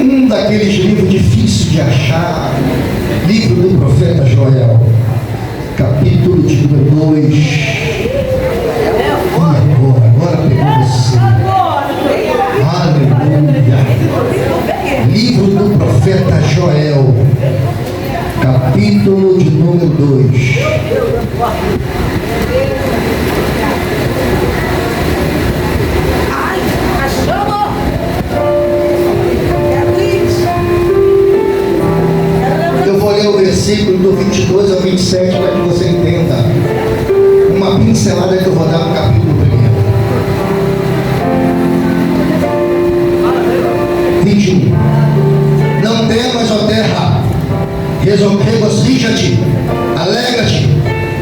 Um daqueles livros difíceis de achar, livro do profeta Joel, capítulo de número 2. E agora pegou você. Aleluia. Livro do profeta Joel, capítulo de número 2. Eu vou ler o versículo do 22 ao 27 para que você entenda uma pincelada que eu vou dar no capítulo 1. 21. Não temas, ó terra, regozija-te, alegra-te,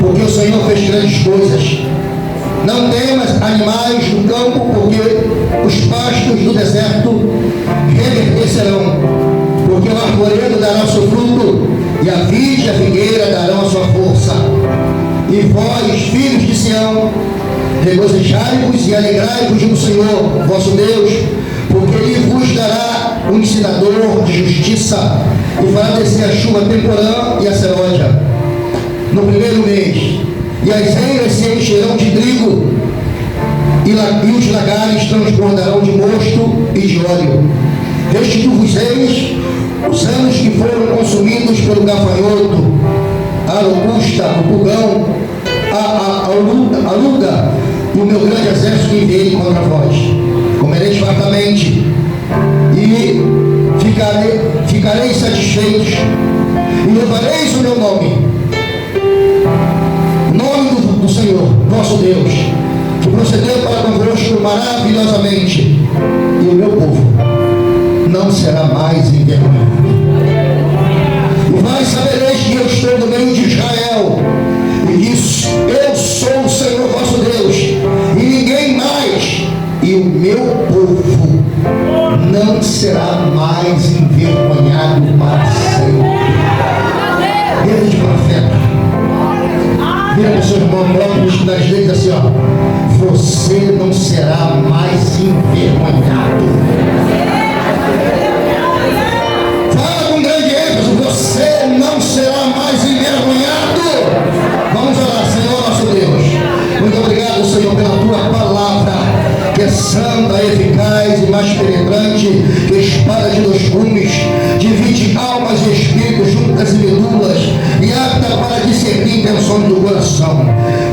porque o Senhor fez grandes coisas. Não temas, animais do campo, porque os pastos do deserto reverdecerão, porque o arvoredo dará o seu fruto, e a vide e a figueira darão a sua força. E vós, filhos de Sião, regozijai-vos e alegrai-vos no Senhor, vosso Deus, porque Ele vos dará um ensinador de justiça, e fará descer a chuva temporã e a seródia no primeiro mês, e as eiras se encherão de trigo, e os lagares transbordarão de mosto e de óleo. Restitui-vos-eis os anos que foram consumidos pelo gafanhoto, a locusta, o pulgão, a luga, e o meu grande exército que enviei contra vós. Comereis fartamente, e ficareis satisfeitos, e levareis o meu nome, o nome do Senhor, vosso Deus, que procedeu para convosco maravilhosamente, e o meu povo não será mais envergonhado. E vós sabereis que eu estou no meio de Israel, e isso, eu sou o Senhor vosso Deus, e ninguém mais, e o meu povo não será mais envergonhado para sempre. Dedo de profeta. Vira para o seu irmão próprio das leis assim, ó. Você não será mais envergonhado. Fala com grande ênfase. Você não será mais envergonhado. Vamos orar. Senhor nosso Deus, muito obrigado, Senhor, pela tua palavra, que é santa, eficaz e mais penetrante que espada de dois gumes, divide almas e espíritos, juntas e medulas, e apta para discernir intenções do coração.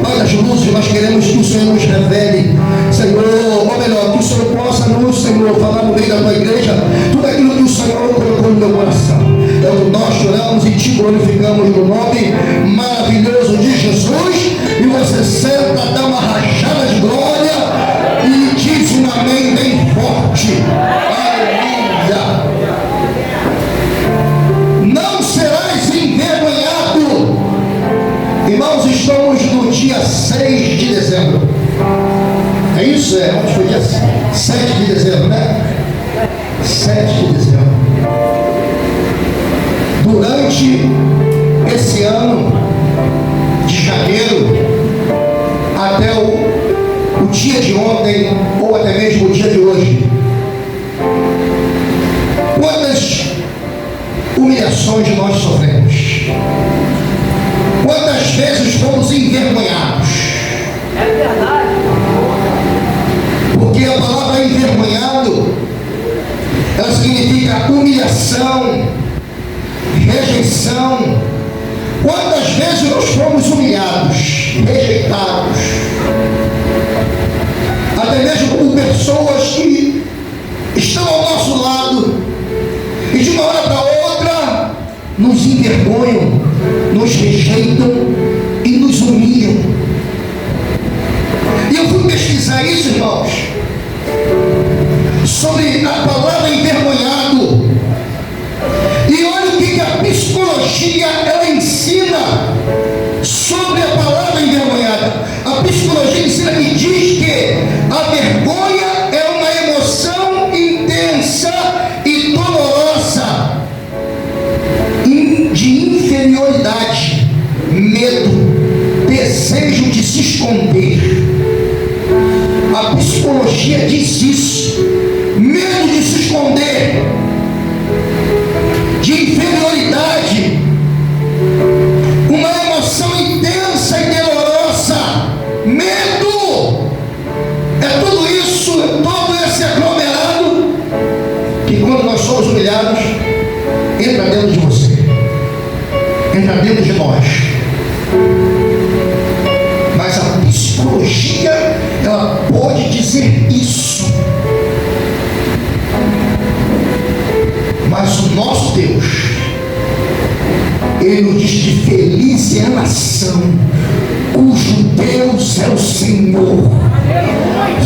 Pai das luzes, nós queremos que o Senhor nos revele, Senhor, ou melhor, que o Senhor possa nos, Senhor, falar no meio da tua igreja tudo aquilo que o Senhor colocou no teu coração. É o que nós choramos e te glorificamos no nome maravilhoso de Jesus. E você senta, dá uma rajada de glória e diz um amém bem forte. Aleluia. Não serás envergonhado. Irmãos, estamos no dia 6 de dezembro. É isso? Onde foi dia 7 de dezembro, né? 7 de dezembro. Durante esse ano de janeiro até o dia de ontem, ou até mesmo o dia de hoje, quantas humilhações nós sofremos, quantas vezes fomos envergonhados. É verdade. Porque a palavra envergonhado, ela significa humilhação, rejeição. Quantas vezes nós fomos humilhados, rejeitados, até mesmo por pessoas que estão ao nosso lado e de uma hora para outra nos envergonham, nos rejeitam e nos humilham. E eu fui pesquisar isso, irmãos, sobre a palavra envergonhado. E olha o que a psicologia ela ensina sobre a palavra envergonhada. A psicologia ensina que diz que a vergonha é uma emoção intensa e dolorosa de inferioridade, medo, desejo de se esconder. A psicologia diz isso: medo de se esconder, que quando nós somos humilhados, entra dentro de você, entra dentro de nós. Mas a psicologia, ela pode dizer isso. Mas o nosso Deus, Ele nos diz que feliz é a nação cujo Deus é o Senhor.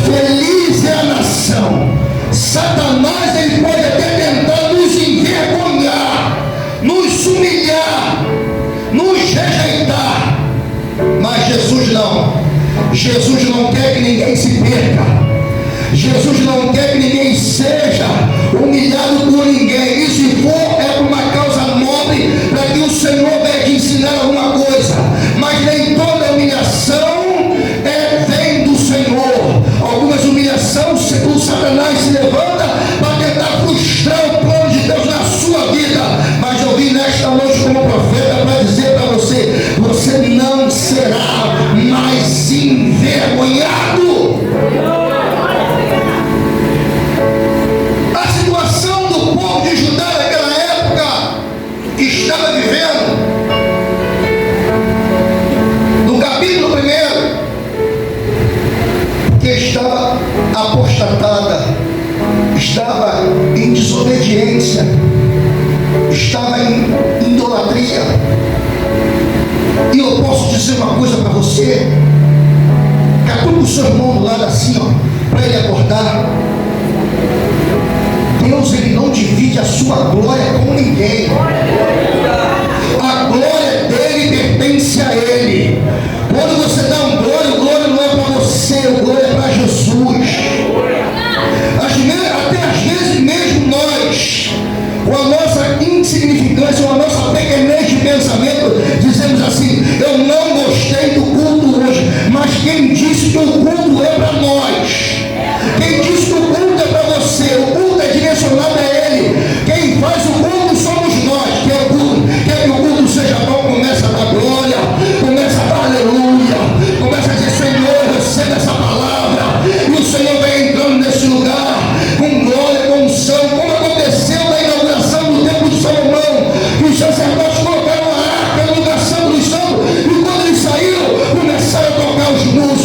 Feliz é a nação. Satanás, ele pode até tentar nos envergonhar, nos humilhar, nos rejeitar, mas Jesus não. Jesus não quer que ninguém se perca. Jesus não quer que ninguém seja humilhado por ninguém. E se for, é por uma causa nobre, para que o Senhor venha te ensinar alguma coisa. Mas nem toda humilhação vem do Senhor. Algumas humilhações, o Satanás se levanta para tentar frustrar o plano de Deus na sua vida. Mas eu vim nesta noite como profeta para dizer para você: você não será mais envergonhado. A situação do povo de Judá naquela época que estava vivendo, no capítulo 1, que estava apostatada, estava em desobediência, estava em idolatria. E eu posso dizer uma coisa para você: catuca o seu irmão do lado assim, ó, para ele acordar. Deus, ele não divide a sua glória com ninguém. A glória dele pertence a ele. Quando você dá um glória, o glória não é para você, o glória é para Jesus. Até às vezes mesmo nós, com a nossa insignificância, com a nossa pequenez de pensamento, dizemos assim: eu não gostei do culto hoje. Mas quem disse que o culto é para nós? Quem disse que o culto é para você? O culto é direcionado a Ele. Quem faz o culto somos nós. Quer que o culto seja bom, começa a dar glória, começa a dar aleluia, começa a dizer: Senhor, receba essa palavra. E o Senhor vem entrando nesse lugar com glória, com unção, como aconteceu na inauguração do templo de Salomão, que os sacerdotes colocaram a arca no lugar santo dos santos, e quando eles saíram, começaram a tocar os músicos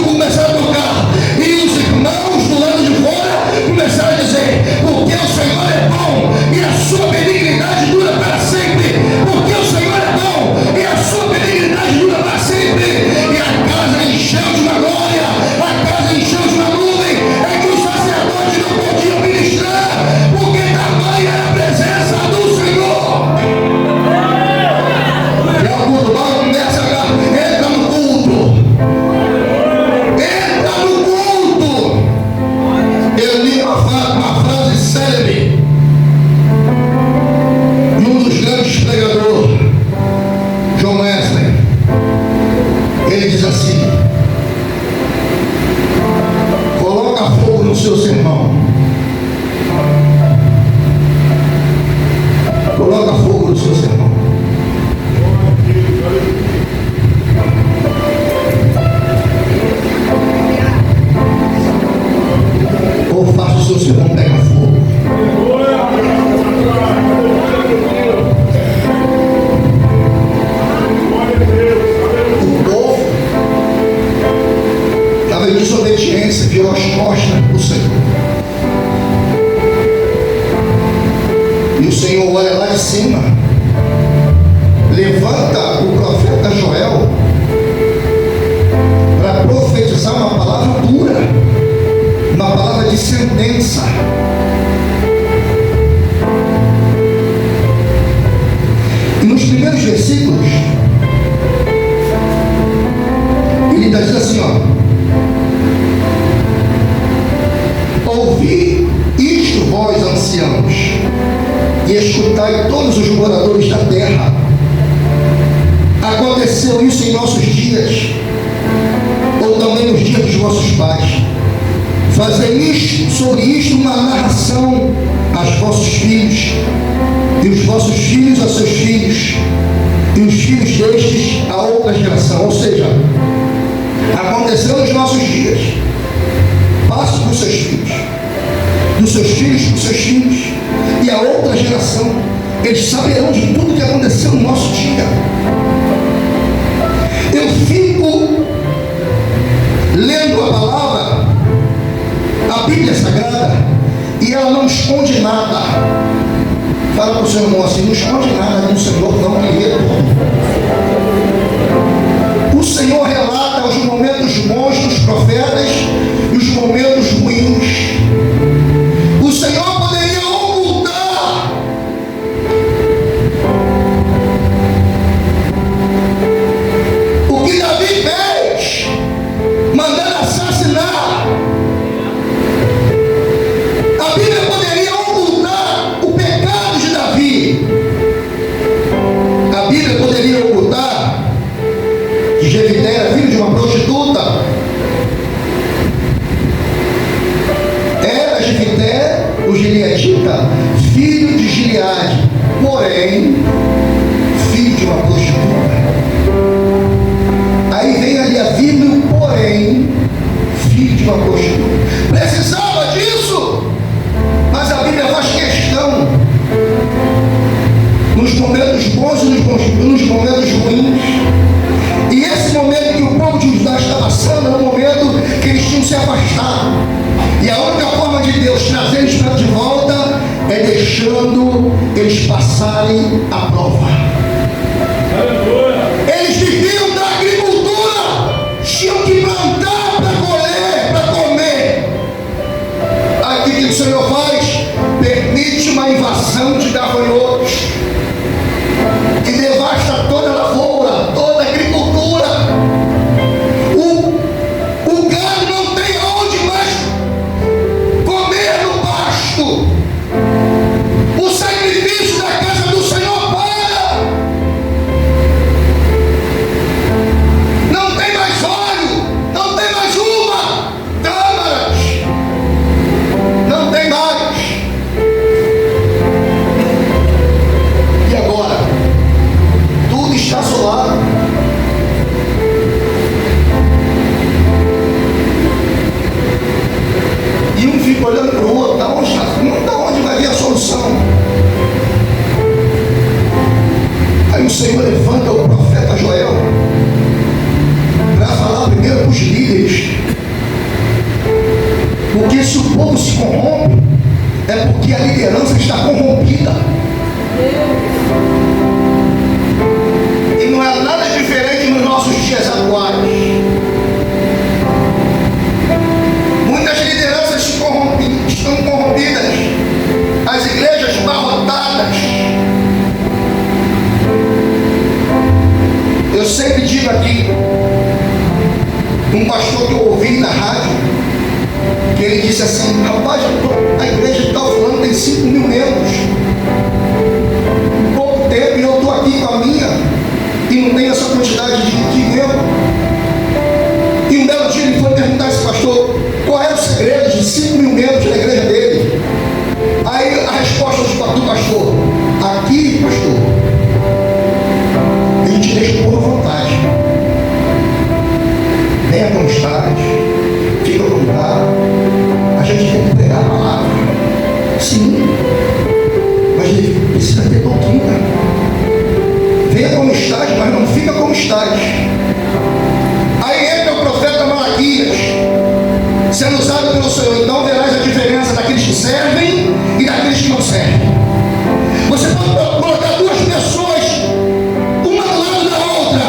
começaram a tocar, e os irmãos do lado de fora começaram a dizer: porque o Senhor é bom e a sua benignidade dura para sempre. Porque o Senhor é bom e a sua benignidade dura para sempre. E a casa encheu de uma glória, a casa encheu de uma nuvem, é que os sacerdotes não podiam ministrar, porque tamanha era a presença do Senhor. E o culto lá começa a entra no culto. Entra no culto. Eu li uma frase célebre de um dos grandes pregadores, John Wesley. Ele diz assim: coloca fogo no seu sermão. Coloca fogo no seu sermão. Ou faça o seu sermão pegar fogo. O povo estava em desobediência, virou as costas do Senhor. E o Senhor olha lá de cima, levanta o profeta Joel para profetizar uma palavra dura, uma palavra de sentença. E nos primeiros versículos, ele está dizendo assim, ó: ouvi isto, vós anciãos, e escutai todos os moradores da terra. Aconteceu isso em nossos dias, ou também nos dias dos vossos pais. Fazei sobre isto uma narração aos vossos filhos, e os vossos filhos a seus filhos, e os filhos destes a outra geração. Ou seja, aconteceu nos nossos dias, passe para os seus filhos. dos seus filhos para os seus filhos, e a outra geração, eles saberão de tudo que aconteceu no nosso dia. Eu fico lendo a palavra, a Bíblia Sagrada, e ela não esconde nada. Fala para o seu irmão assim: não esconde nada do Senhor, não, que lê tudo. O Senhor relata os momentos bons dos profetas e os momentos ruins. O Senhor poderia ocultar o que Davi fez, mandando assassinar. A Bíblia poderia ocultar o pecado de Davi. A Bíblia poderia ocultar que Jefité era filho de uma prostituta. Era Jefité, o gileadita, filho de Gileade, porém filho de uma prostituta. Aí vem ali a Bíblia, porém filho de uma prostituta. Precisava disso, mas a Bíblia faz questão, nos momentos bons e nos momentos ruins. E esse momento que o povo de Judá está passando era um momento que eles tinham se afastado. E a única forma de Deus trazer eles de volta é deixando eles passarem a prova. Eles viviam da agricultura, tinham que plantar para colher, para comer. Aqui que o Senhor faz? Permite uma invasão de gafanhotos que devasta toda a lavoura, toda a agricultura. O gado não tem onde mais comer no pasto. O sacrifício da casa do Senhor para. Não tem mais óleo, não tem mais uva, câmaras, não tem mais. E agora? Tudo está assolado. E um fica olhando para o outro: da onde vai vir a solução? Aí o Senhor levanta o profeta Joel para falar primeiro para os líderes. Porque se o povo se corrompe, é porque a liderança está corrompida. E não é nada diferente nos nossos dias atuais. Muitas lideranças estão corrompidas, as igrejas barrotadas. Eu sempre digo aqui, um pastor que eu ouvi na rádio, que ele disse assim: rapaz, a igreja que está falando tem 5 mil membros. Em pouco tempo, e eu estou aqui com a minha, e não tem essa quantidade de membros. E um belo dia ele foi perguntar a esse pastor qual era o segredo de 5 mil membros da igreja dele. Aí a resposta do pastor: aqui, pastor, a gente deixa o povo à vontade. Venha como estás, fica no lugar. A gente tem que pregar a palavra. Sim, mas ele precisa ter doutrina. Venha como estás, mas não fica como estás. Aí entra o profeta Malaquias, sendo usado pelo Senhor. Então verás a diferença daqueles que servem e daqueles que não servem. Você pode colocar duas pessoas, uma do lado da outra.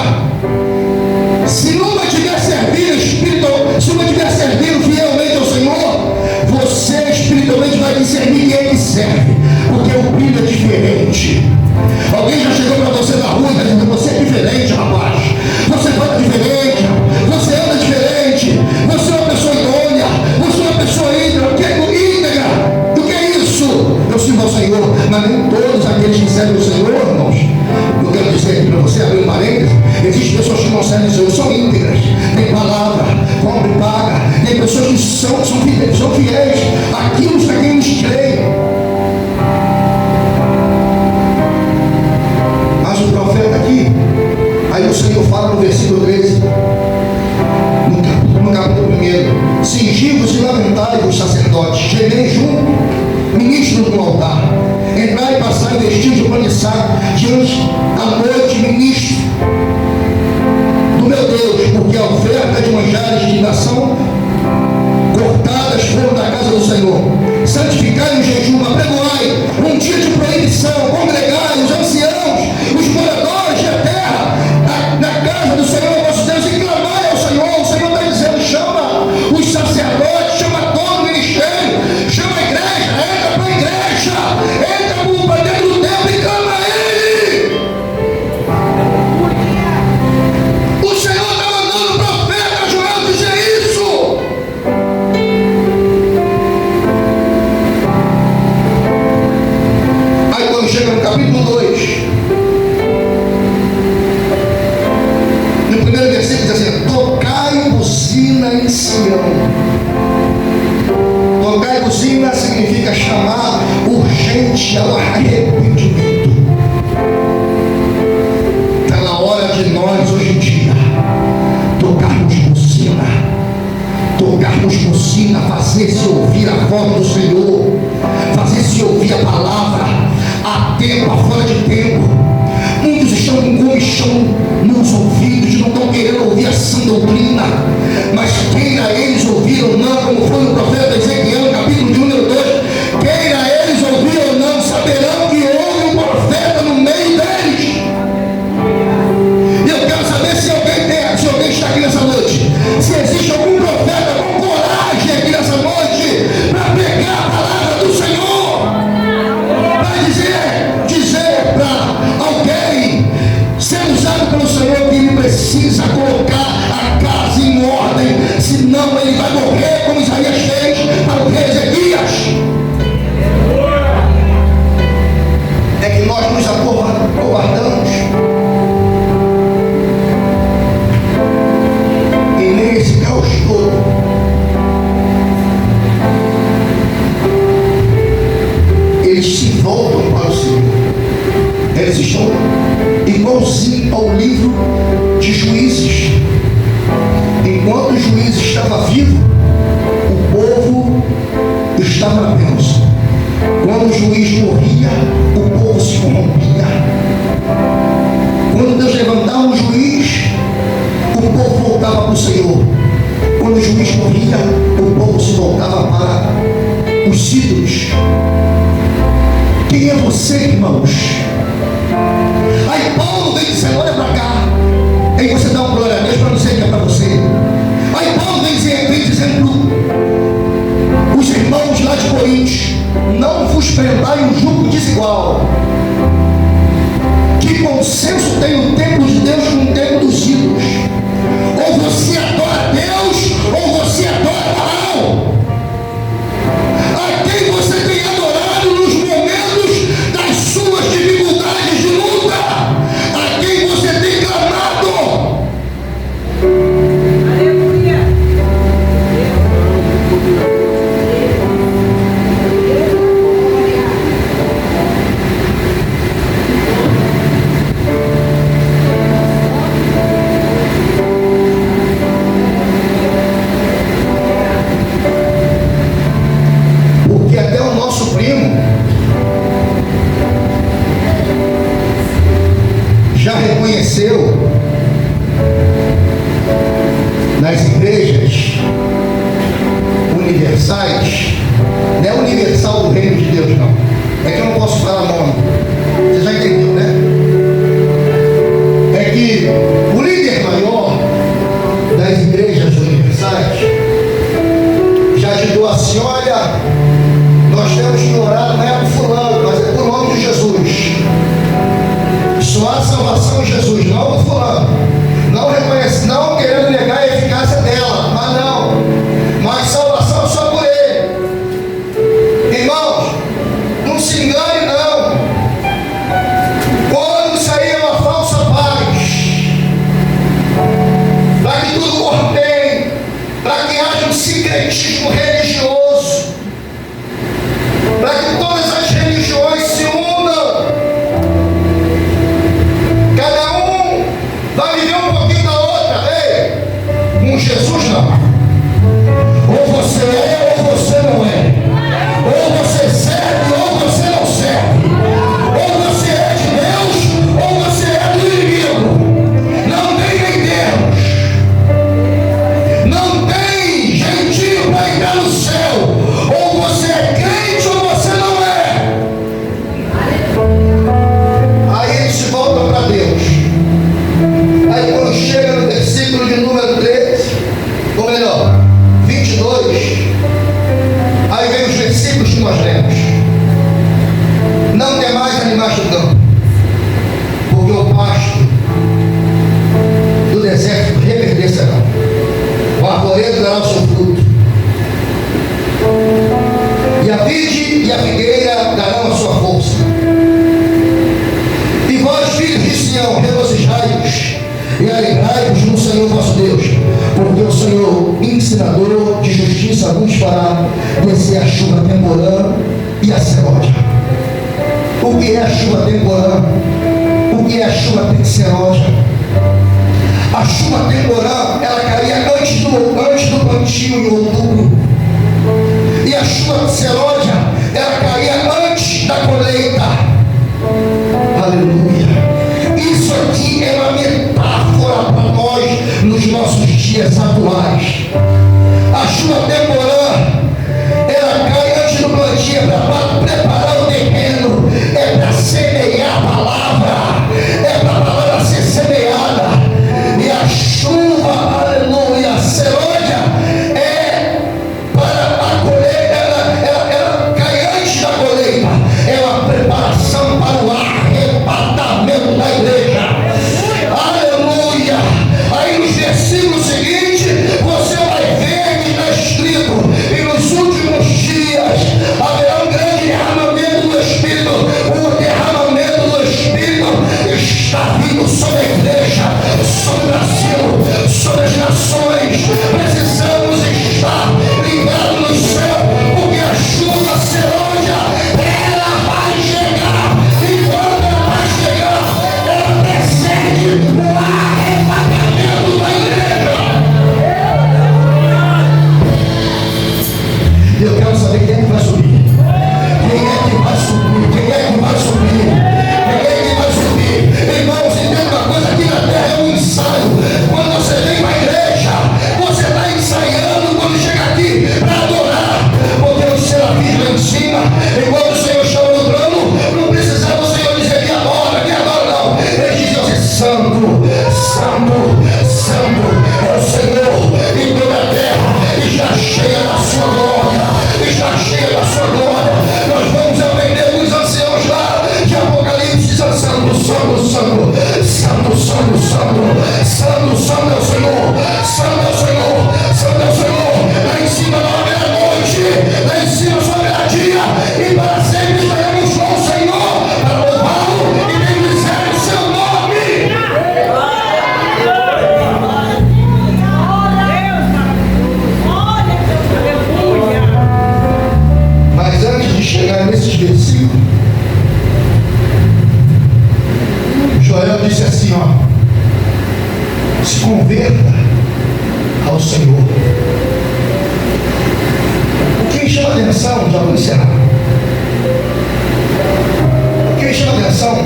Se uma estiver servindo fielmente ao Senhor, você espiritualmente vai discernir quem é que serve, porque o brilho é diferente. Alguém já chegou para você na rua e dizendo: você é diferente, rapaz. Você fala diferente, você anda diferente, você é uma pessoa idônea, você é uma pessoa íntegra. O que é isso? Eu sirvo ao Senhor, mas nem todos aqueles que servem o Senhor, irmãos. Eu quero dizer aqui para você, abrir um parênteses: existem pessoas que não servem o Senhor, são íntegras, tem palavra, compra e paga. Tem pessoas que são fiéis àquilo para quem nos crê. Mas o profeta aqui, aí o Senhor fala no versículo 13, no capítulo 1: cingivos e lamentai os sacerdotes, gemei junto vestiu de pano de saco diante da noite, ministro do meu Deus, porque a oferta de manjares de nação cortadas foram da casa do Senhor. Santificai o jejum, apregoai um dia de proibição, congregai os anciãos, os moradores da terra, na casa do Senhor vosso Deus, e clamai ao Senhor. O Senhor está dizendo: chama os sacerdotes, chama todo o ministério, chama a igreja, entra para a igreja, entra para dentro do templo e clama a Ele. O Senhor está mandando o profeta Joel dizer isso. Aí quando chega no capítulo 2, no primeiro versículo diz assim: tocai buzina em Sião. Tocar buzina significa chamar urgente ao arrependimento. Está na hora de nós, hoje em dia, tocarmos buzina, fazer-se ouvir a voz do Senhor, fazer-se ouvir a palavra, a tempo, a fora de tempo. Muitos estão com comichão nos ouvidos, não estão querendo ouvir a sã doutrina, mas queira eles ouvir ou não, como foi o profeta Ezequiel, capítulo de número 2, queira eles ouvir ou não, saberão que houve um profeta no meio deles. E eu quero saber se alguém está aqui nessa noite, se existe algum profeta com coragem aqui nessa noite para pregar a palavra do Senhor, para dizer para alguém, ser usado pelo Senhor, que ele precisa colocar a casa em ordem, senão ele vai morrer como Isaías fez para o rei Ezequias. É que nós nos acovardamos e nesse caos todo eles se voltam para o Senhor. Eles estão igualzinho ao livro de Juízes. Enquanto o juiz estava vivo, o povo estava na bênção. Quando o juiz morria, o povo se corrompia. Quando Deus levantava o juiz, o povo voltava para o Senhor. Quando o juiz morria, o povo se voltava para os ídolos. Quem é você, irmãos? Aí Paulo vem dizendo: olha para cá. Aí você dá um glória a Deus para não dizer que é para você. Aí Paulo vem dizendo para os irmãos lá de Coríntios: não vos prendai um jugo desigual. Que consenso tem o templo de Deus com o templo dos ídolos? Ou você adora Deus, ou você adora Baal. A quem você tem adorado nos momentos das suas dificuldades de luta? A quem você tem clamado? Aleluia. Porque até o nosso primo já reconheceu nas igrejas universais, não é universal do reino de Deus, não. É que eu não posso falar nome. Você já entendeu, né? É que o líder maior das igrejas universais já ditou assim: olha, nós temos que orar, não é por fulano, mas é por nome de Jesus. Só há salvação em Jesus, não por fulano. Não reconhece, não querendo negar a eficácia dela, mas não. Mas salvação só por Ele. Irmãos, disse a luz para descer a chuva temporã e a seródia. O que é a chuva temporã? O que é a chuva seródia? A chuva temporã, ela caía antes do plantio em outubro. E a chuva seródia, ela caía antes da colheita. Aleluia. Isso aqui é uma metáfora para nós nos nossos dias atuais. A chuva temporã, ela cai antes do plantio, para preparar o terreno, é para semear a palavra, é para a palavra ser semeada. E a chuva, aleluia, seródia, é para a colheita, ela cai antes da colheita, é uma preparação para o arrebatamento da igreja. Aleluia. Aí nos versículos seguintes, você vai ver que está escrito: e nos últimos dias haverá um grande derramamento do Espírito. O derramamento do Espírito está vindo sobre a igreja, sobre o Brasil, sobre as nações. Precisamos estar ligados no céu, porque a chuva seródia, ela vai chegar. E quando ela vai chegar, ela precede o arrebatamento da igreja. Eu quero saber quem é que vai subir. Quem é que vai subir? Quem é que vai subir? Quem é que vai subir? Irmãos, entenda uma coisa: aqui na terra é um ensaio. Quando você vem para a igreja, você está ensaiando quando chega aqui para adorar. Porque os serafins lá em cima, enquanto o Senhor chama no trono, não precisava o Senhor dizer que adora, não. Eles diziam assim: santo, santo, santo é o Senhor, e toda a terra está cheia da sua glória, está cheia da sua glória. Nós vamos aprender com os anciãos lá de Apocalipse, dizendo: santo, santo, santo, santo, santo, santo, santo, santo é o Senhor, santo é o Senhor, santo é o Senhor. Lá em cima não haverá noite, lá em cima só haverá dia, e para sempre estaremos com o Senhor, para louvá-lo e bendizer o seu nome. Mas antes de chegar nesses versículos, Joel disse assim: se converta ao Senhor. O que me chama a atenção, já vou encerrar. O que me chama a atenção,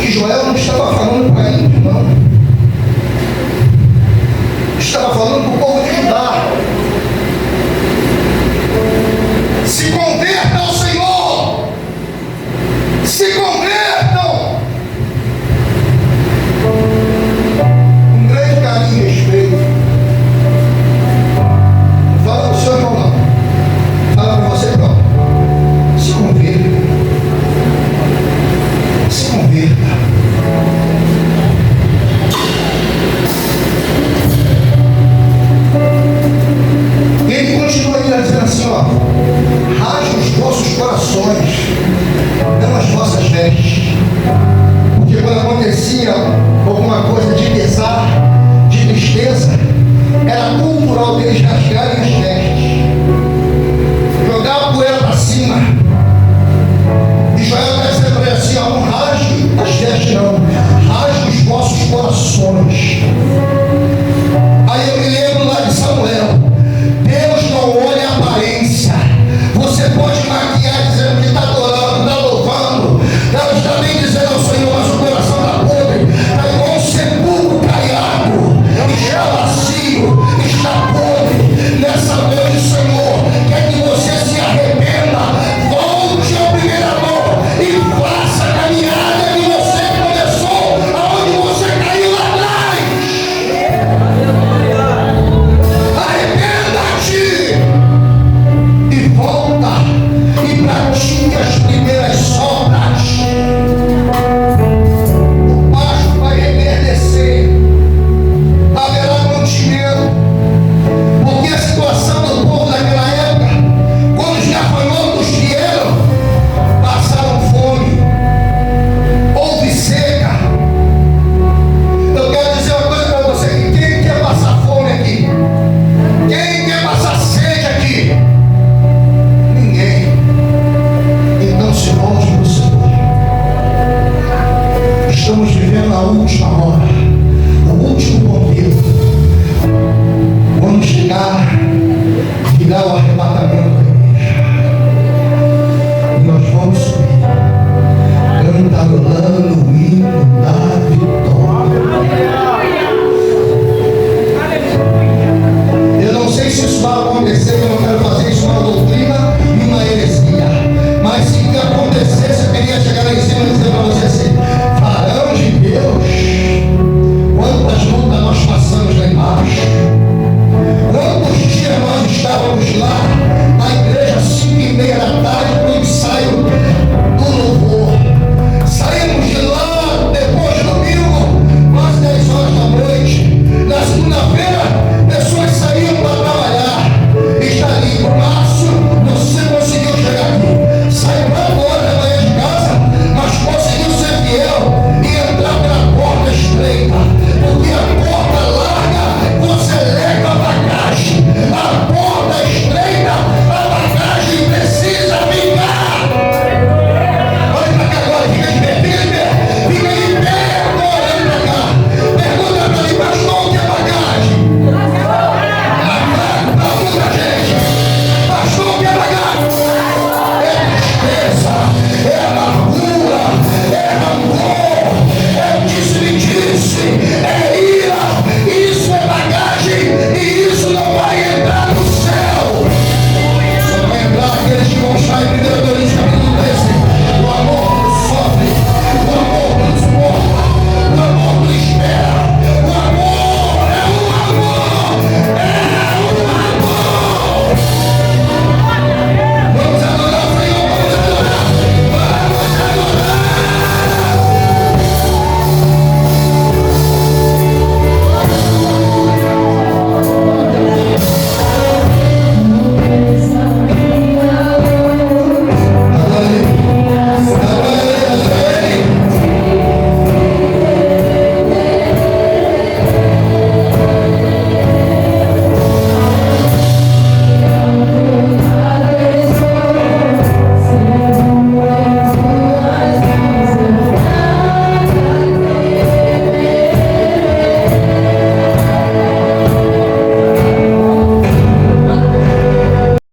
que Joel não estava falando para índio, não. Estava falando para o povo de Judá. Se converta ao Senhor. Se convertam. Um grande carinho e respeito. Fala para o seu irmão, não. Fala para você próprio. Se converta. Se converta. E ele continua ainda dizendo assim: rasgue os vossos corações, não as vossas vestes. Porque quando acontecia alguma coisa de pesar, de tristeza, era cultural deles rasgarem as vestes, jogar a poeira para cima. E Joel está dizendo para ele assim: não rasgue as vestes, não, rasgue os vossos corações. Aí eu me lembro lá de Samuel: Deus não olha a aparência. Você pode